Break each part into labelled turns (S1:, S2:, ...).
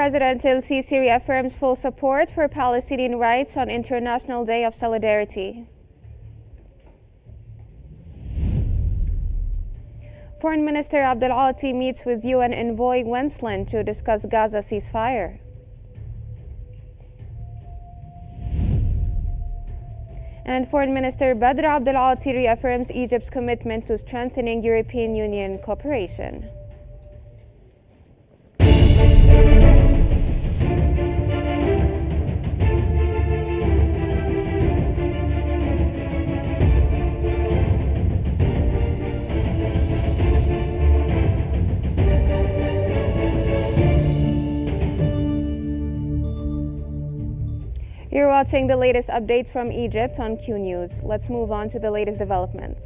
S1: President El-Sisi reaffirms full support for Palestinian rights on International Day of Solidarity. Foreign Minister Abdel Ati meets with UN envoy Wensland to discuss Gaza ceasefire. And Foreign Minister Badr Abdel Ati reaffirms Egypt's commitment to strengthening European Union cooperation. You're watching the latest updates from Egypt on Qnews. Let's move on to the latest developments.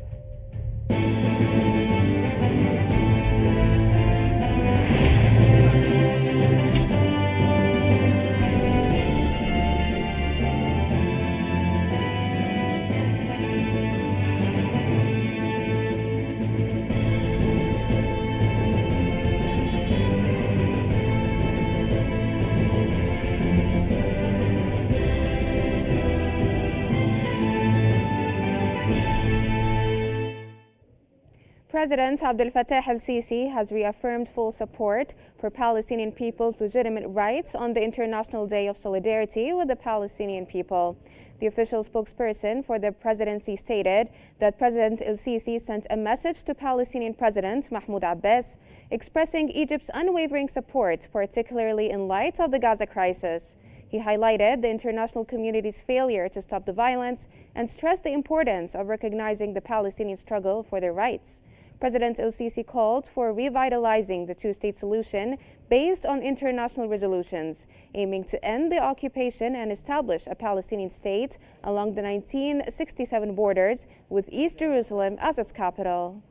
S1: President Abdel Fattah el-Sisi has reaffirmed full support for Palestinian people's legitimate rights on the International Day of Solidarity with the Palestinian people. The official spokesperson for the presidency stated that President el-Sisi sent a message to Palestinian President Mahmoud Abbas expressing Egypt's unwavering support, particularly in light of the Gaza crisis. He highlighted the international community's failure to stop the violence and stressed the importance of recognizing the Palestinian struggle for their rights. President el-Sisi called for revitalizing the two-state solution based on international resolutions, aiming to end the occupation and establish a Palestinian state along the 1967 borders with East Jerusalem as its capital.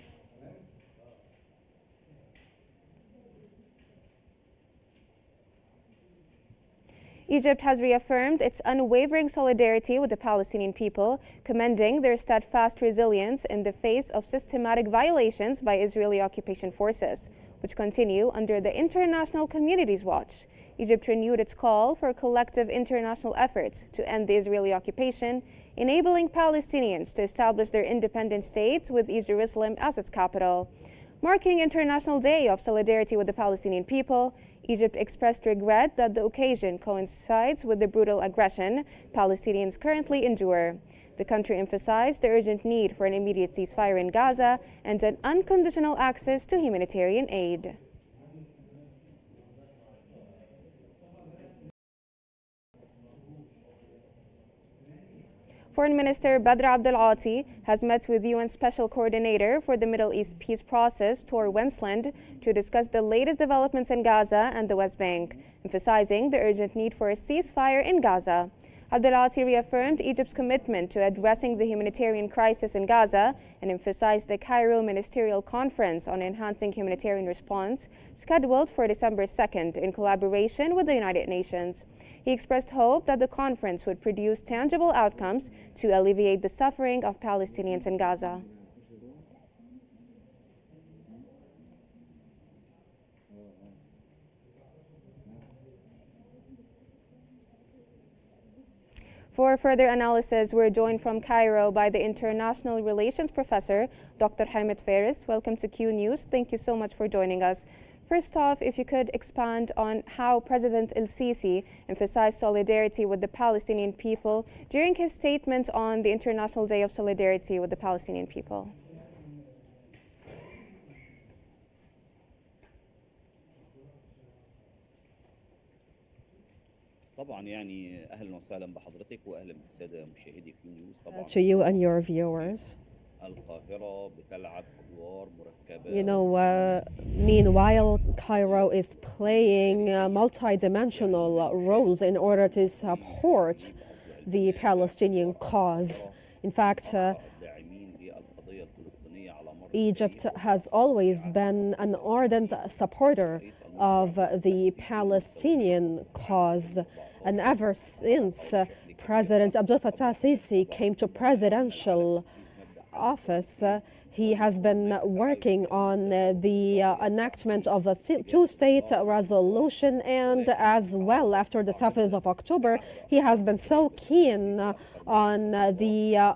S1: Egypt has reaffirmed its unwavering solidarity with the Palestinian people, commending their steadfast resilience in the face of systematic violations by Israeli occupation forces, which continue under the international community's watch. Egypt renewed its call for collective international efforts to end the Israeli occupation, enabling Palestinians to establish their independent state with East Jerusalem as its capital. Marking International Day of Solidarity with the Palestinian people, Egypt expressed regret that the occasion coincides with the brutal aggression Palestinians currently endure. The country emphasized the urgent need for an immediate ceasefire in Gaza and an unconditional access to humanitarian aid. Foreign Minister Badr Abdel Ati has met with UN Special Coordinator for the Middle East Peace Process, Tor Wensland, to discuss the latest developments in Gaza and the West Bank, emphasizing the urgent need for a ceasefire in Gaza. Abdel Ati reaffirmed Egypt's commitment to addressing the humanitarian crisis in Gaza and emphasized the Cairo Ministerial Conference on enhancing humanitarian response, scheduled for December 2nd in collaboration with the United Nations. He expressed hope that the conference would produce tangible outcomes to alleviate the suffering of Palestinians in Gaza. For further analysis, we're joined from Cairo by the International Relations Professor, Dr. Hamid Faris. Welcome to Qnews. Thank you so much for joining us. First off, if you could expand on how President el-Sisi emphasized solidarity with the Palestinian people during his statement on the International Day of Solidarity with the Palestinian people.
S2: To you and your viewers. Meanwhile, Cairo is playing multidimensional roles in order to support the Palestinian cause. In fact, Egypt has always been an ardent supporter of the Palestinian cause, and ever since President Abdel Fattah el-Sisi came to presidential office, he has been working on the enactment of a two-state resolution, and as well after the 7th of October, he has been so keen on the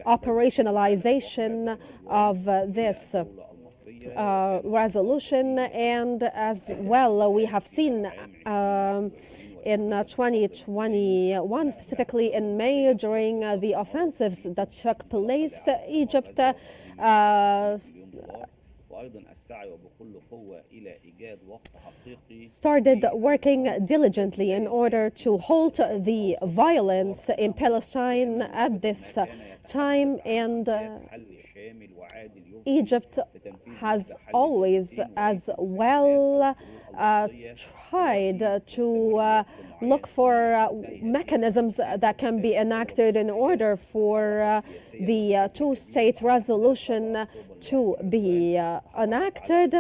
S2: operationalization of this resolution. And as well, we have seen in 2021, specifically in May, during the offensives that took place, Egypt started working diligently in order to halt the violence in Palestine at this time. And Egypt has always as well tried to look for mechanisms that can be enacted in order for the two-state resolution to be enacted.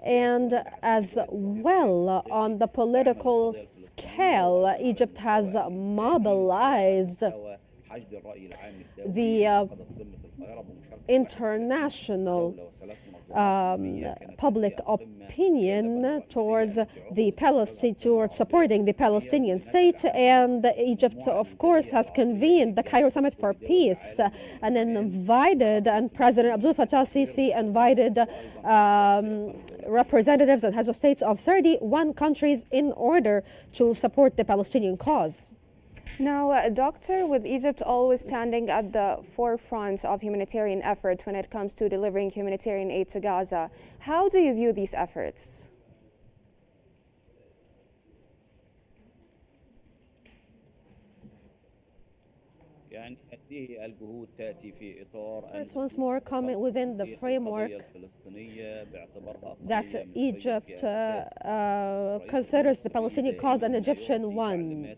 S2: And as well, on the political scale, Egypt has mobilized the international public opinion towards supporting the Palestinian state. And Egypt, of course, has convened the Cairo Summit for Peace and President Abdel Fattah Sisi invited representatives and heads of states of 31 countries in order to support the Palestinian cause.
S1: Now, Doctor, with Egypt always standing at the forefront of humanitarian efforts when it comes to delivering humanitarian aid to Gaza, how do you view these efforts?
S2: First, once more, comment within the framework that Egypt considers the Palestinian cause an Egyptian one.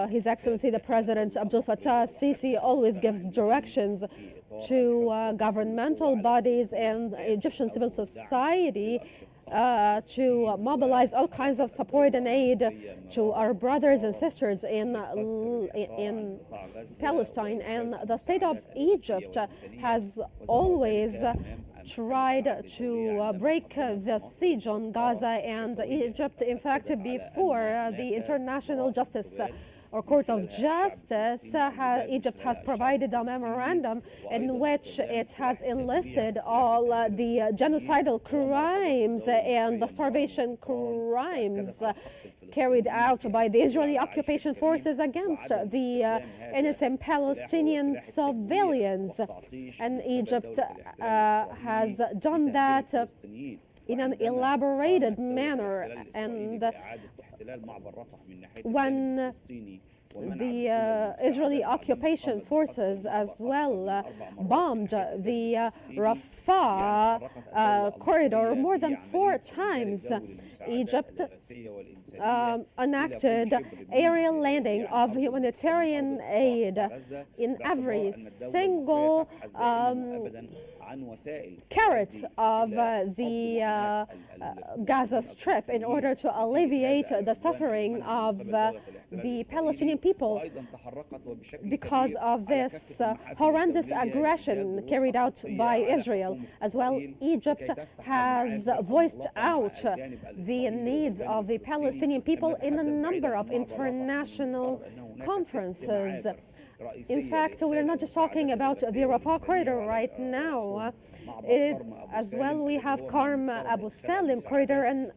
S2: His Excellency the President Abdel Fattah Sisi always gives directions to governmental bodies and Egyptian civil society to mobilize all kinds of support and aid to our brothers and sisters in Palestine. And the state of Egypt has always tried to break the siege on Gaza. And Egypt, in fact, before the International Justice or Court of Justice, Egypt has provided a memorandum in which it has enlisted all the genocidal crimes and the starvation crimes carried out by the Israeli occupation forces against the innocent Palestinian civilians. And Egypt has done that in an elaborated manner. And when the Israeli occupation forces as well bombed the Rafah corridor more than 4 times, Egypt enacted aerial landing of humanitarian aid in every single carat of the Gaza Strip in order to alleviate the suffering of the Palestinian people because of this horrendous aggression carried out by Israel. As well, Egypt has voiced out the needs of the Palestinian people in a number of international conferences. In fact, we're not just talking about the Rafah corridor right now. As well, we have Karm Abu Salim corridor and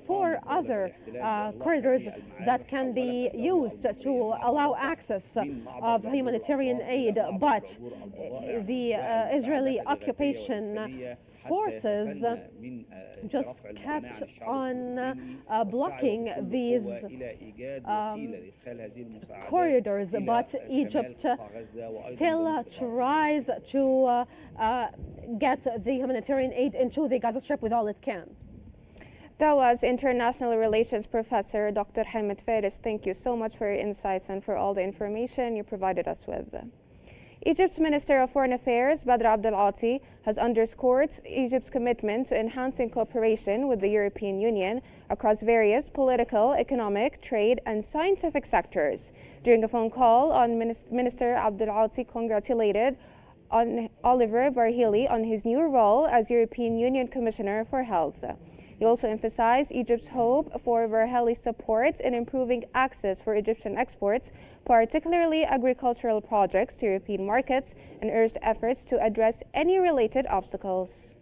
S2: 4 other corridors that can be used to allow access of humanitarian aid. But the Israeli occupation forces just kept on blocking these corridors. But Egypt still tries to get the humanitarian aid into the Gaza Strip with all it can.
S1: That was International Relations Professor Dr. Hamid Faris. Thank you so much for your insights and for all the information you provided us with. Egypt's Minister of Foreign Affairs, Badr Abdel Ati, has underscored Egypt's commitment to enhancing cooperation with the European Union across various political, economic, trade, and scientific sectors. During a phone call, Minister Abdel Ati congratulated Oliver Varhili on his new role as European Union Commissioner for Health. He also emphasized Egypt's hope for Varheli's support in improving access for Egyptian exports, particularly agricultural projects, to European markets, and urged efforts to address any related obstacles.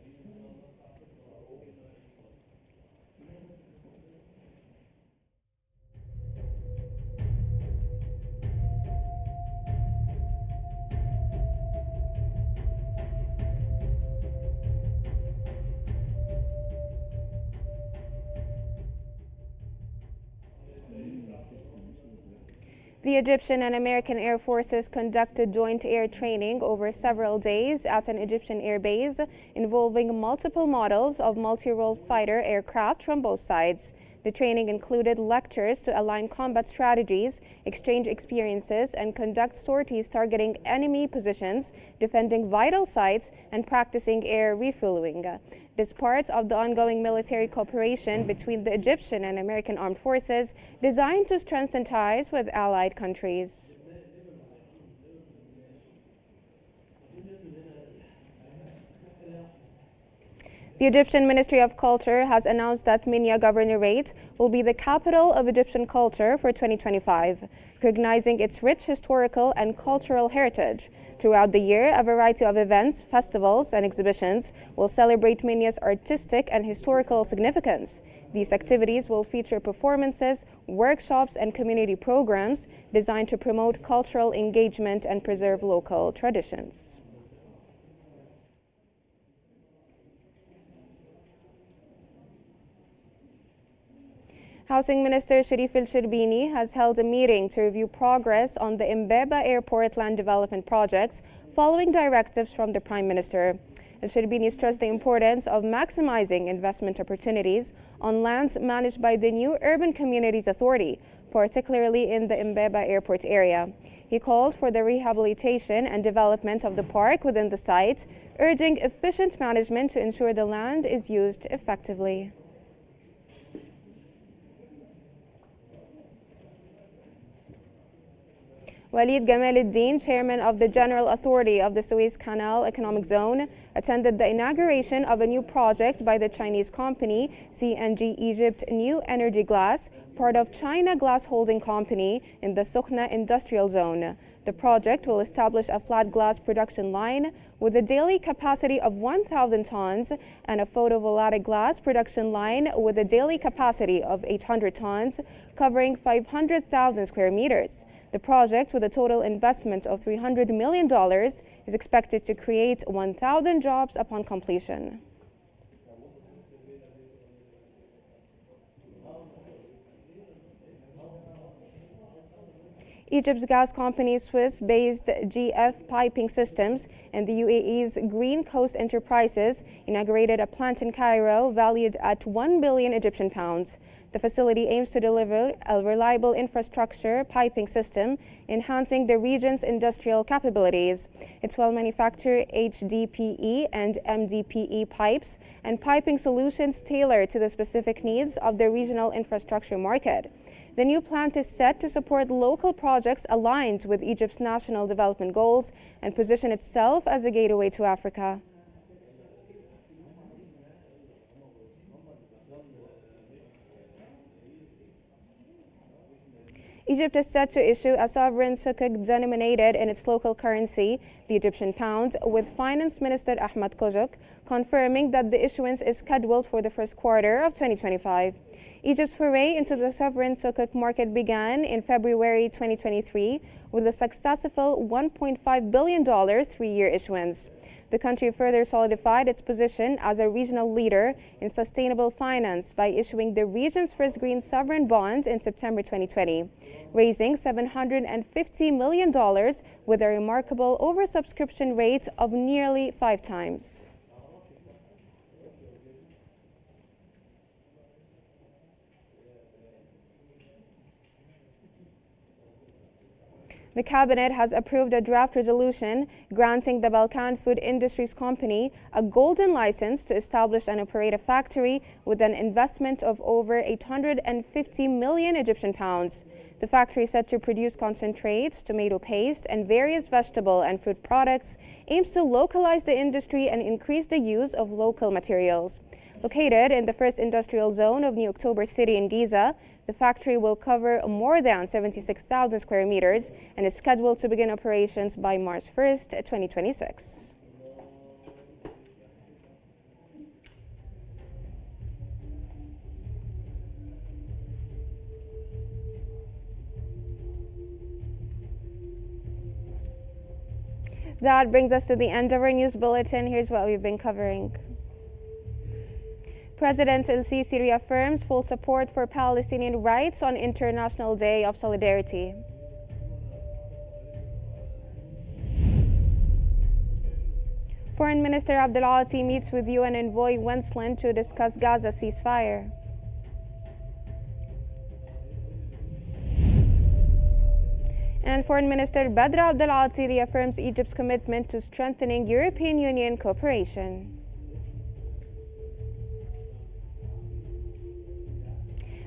S1: The Egyptian and American Air Forces conducted joint air training over several days at an Egyptian air base involving multiple models of multi-role fighter aircraft from both sides. The training included lectures to align combat strategies, exchange experiences, and conduct sorties targeting enemy positions, defending vital sites, and practicing air refueling. It is part of the ongoing military cooperation between the Egyptian and American armed forces designed to strengthen ties with allied countries. The Egyptian Ministry of Culture has announced that Minya Governorate will be the capital of Egyptian culture for 2025, recognizing its rich historical and cultural heritage. Throughout the year, a variety of events, festivals, and exhibitions will celebrate Minya's artistic and historical significance. These activities will feature performances, workshops, and community programs designed to promote cultural engagement and preserve local traditions. Housing Minister Sharif El-Sherbini has held a meeting to review progress on the Mbeba Airport land development projects following directives from the Prime Minister. El-Sherbini stressed the importance of maximizing investment opportunities on lands managed by the new Urban Communities Authority, particularly in the Mbeba Airport area. He called for the rehabilitation and development of the park within the site, urging efficient management to ensure the land is used effectively. Walid Gamal al-Din, chairman of the General Authority of the Suez Canal Economic Zone, attended the inauguration of a new project by the Chinese company CNG Egypt New Energy Glass, part of China Glass Holding Company in the Sukhna Industrial Zone. The project will establish a flat glass production line with a daily capacity of 1,000 tons and a photovoltaic glass production line with a daily capacity of 800 tons, covering 500,000 square meters. The project, with a total investment of $300 million, is expected to create 1,000 jobs upon completion. Egypt's gas company Swiss-based GF Piping Systems and the UAE's Green Coast Enterprises inaugurated a plant in Cairo valued at 1 billion Egyptian pounds. The facility aims to deliver a reliable infrastructure piping system, enhancing the region's industrial capabilities. It will manufacture HDPE and MDPE pipes and piping solutions tailored to the specific needs of the regional infrastructure market. The new plant is set to support local projects aligned with Egypt's national development goals and position itself as a gateway to Africa. Egypt is set to issue a sovereign sukuk denominated in its local currency, the Egyptian pound, with Finance Minister Ahmed Kojuk confirming that the issuance is scheduled for the first quarter of 2025. Egypt's foray into the sovereign sukuk market began in February 2023 with a successful $1.5 billion three-year issuance. The country further solidified its position as a regional leader in sustainable finance by issuing the region's first green sovereign bond in September 2020, raising $750 million with a remarkable oversubscription rate of nearly 5 times. The cabinet has approved a draft resolution granting the Balkan Food Industries Company a golden license to establish and operate a factory with an investment of over 850 million Egyptian pounds. The factory, set to produce concentrates, tomato paste, and various vegetable and fruit products, aims to localize the industry and increase the use of local materials. Located in the first industrial zone of New October City in Gaza, the factory will cover more than 76,000 square meters and is scheduled to begin operations by March 1st, 2026. That brings us to the end of our news bulletin. Here's what we've been covering. President El-Sisi reaffirms full support for Palestinian rights on International Day of Solidarity. Foreign Minister Abdul-Ati meets with UN envoy Wensland to discuss Gaza ceasefire. And Foreign Minister Badr Abdul-Ati reaffirms Egypt's commitment to strengthening European Union cooperation.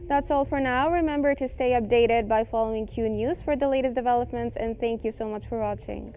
S1: That's all for now. Remember to stay updated by following Qnews for the latest developments, and thank you so much for watching.